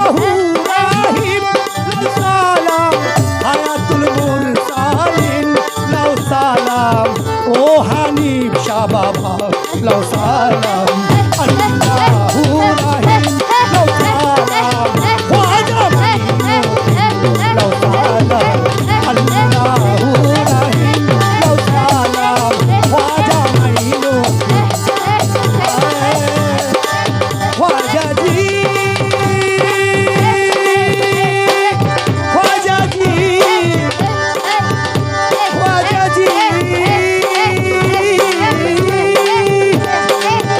রাহিম লাউ সালাম হায়াতুল মুরসালিন লাউ সালাম ও হানিফ শাহ বাবা লাউ সালাম আল্লাহু রাহিম লাউ সালাম খাজা মাইনুদ্দিন লাউ সালাম আল্লাহু রাহিম লাউ সালাম খাজা মাইনুদ্দিন খাজা জি খাজা জি খাজা জি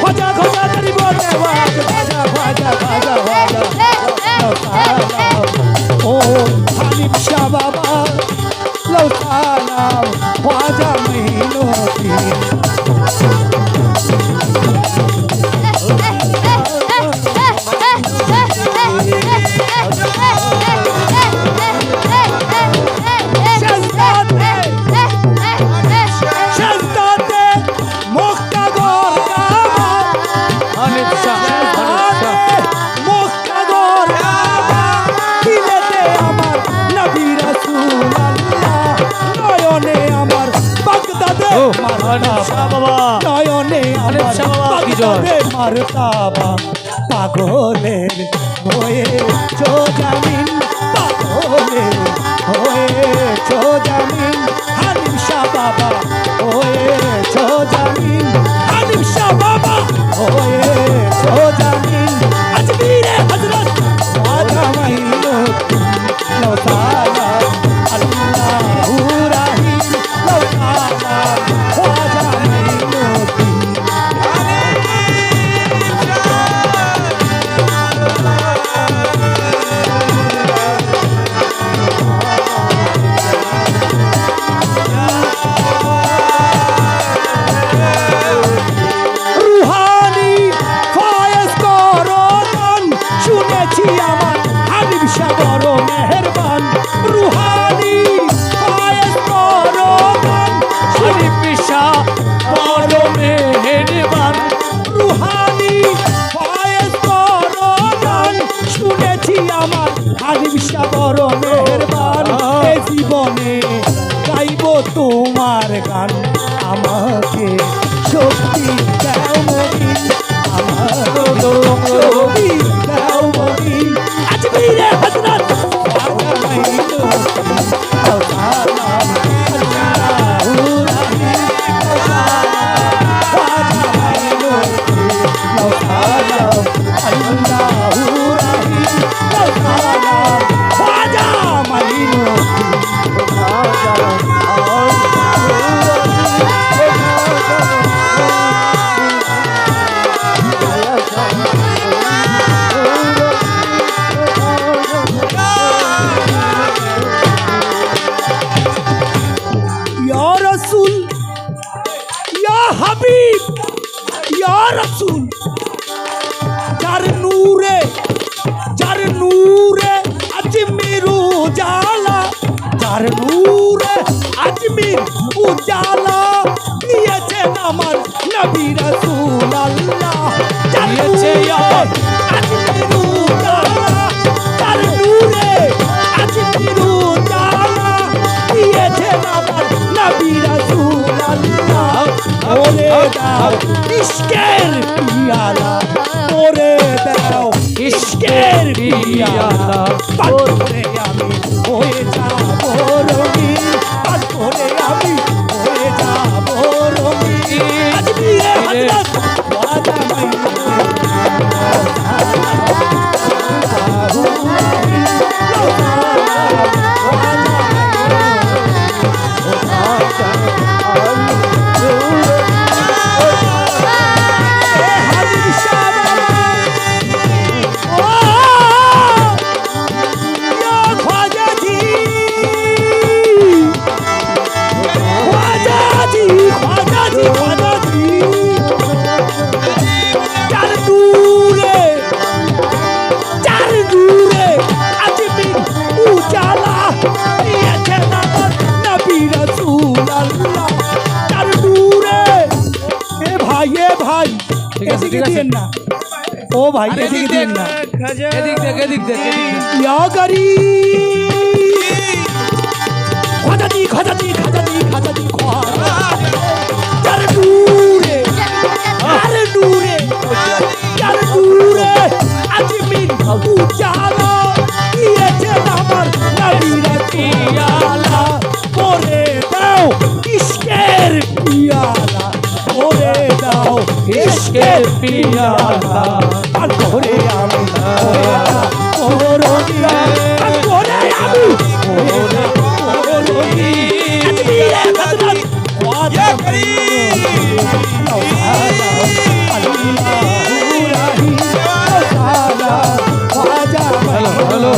খাজা খাজা করি বলে খাজা খাজা খাজা খাজা ও হানিফ শাহ বাবা লাউ সালাম খাজা মাইনুদ্দিন শাহজাদে মুক্তাগর কাবা হানিফ শাহ মুক্তাগর কাবা দিলেতে আমার নবী রাসূলুল্লাহ নয়নে আমার বাগদাদে মারহাবা বাবা নয়নে আমার শাহ বাবা কি জয়। বাগদাদে মারতাবা পাগলের হয়ে জামিন পাগলের হয়ে জামিন হানিফ শাহ বাবা হয়ে জামিন হানিফ শাহ বাবা হয়ে জামিন আজমিরে হযরত খাজা মাইনুদ্দিন লাউ সালাম আল্লাহু রাহিম লাউ সালাম খাজা মাইনুদ্দিন রুহানি ফয়েজ করদান শুনেছি আমার হাবিব শাহ বড় মেহেরবান রুহানি ফয়েজ করদান হানিফ শাহ বড় মেহেরবান রুহানি ফয়েজ করদান শুনেছি আমার হাবিব শাহ বড় মেহেরবান এই জীবনে গাইব তোমার গান আমাকে শক্তি দাও মদিন আমার শক্তি দাও মদিন আজমিরে হযরত খাজা মাইনুদ্দিন লাউ সালাম আল্লাহু রাহিম লাউ সালাম খাজা মাইনুদ্দিন লাউ সালাম আল্লাহু রাহিম লাউ সালাম খাজা মাইনুদ্দিন या रसूल या हबीब या रसूल जार नूरे अजमीर उजाला जार नूरे अजमीर उजाला दिएছেন আমার নবী রাসূলুল্লাহ দিয়েছে अजमीर उजाला जार नूरे अजमीर उजाला दिएছেন আমার নবী রাসূলুল্লাহ ওরে দাও ইশকের পিয়ালা ওরে দাও ইশকের পিয়ালা পাগলে আমি হয়ে যাব রঙিন পাগলে আমি হয়ে যাব রঙিন আজমিরে হযরত খাজা ও ভাই এদিকে দিন না এদিক দেখ এদিক দেখ এদিক দেখ ইয়া গাড়ি খাজাদি খাজাদি খাজাদি খাজাদি আরে দূরে আরে দূরে আরে দূরে আজমিন উজালা দিয়েছে আমার নবীরা পিয়ালা করে দাও ইশকের পিয়ালা করে দাও ইশকের পিয়ালা আর করে আমি করোনি আর করে আমি করোনি আজমিরে হযরত ওয়াদা করি হ্যালো হ্যালো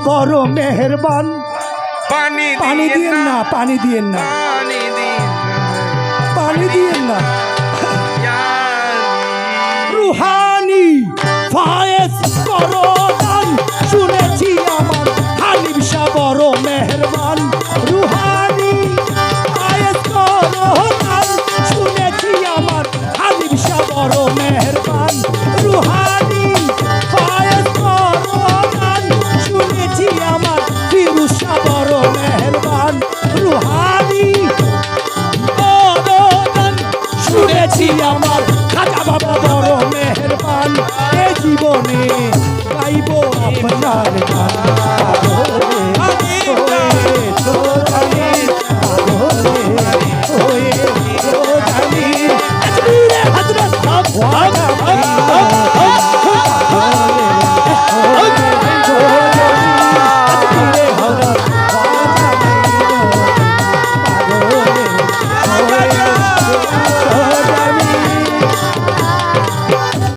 বড় মেহেরবান পানি দিয়েন না পানি দিয়েন না পানি দিয়েন না রুহানি ফায়েজ করদান শুনেছি আমার হালিম শাহ বড় মেহেরবান রুহানি ফায়েজ করদান শুনেছি আমার হালিম শাহ বড় মেহেরবান রুহানি ফায়েজ করদান শুনেছি আমার ফিরোজ শাহ বড় মেহেরবান রুহানি শুনেছি আমার খাজা বাবা বড় মেহেরবান এ জীবনে গাইব আপনার গান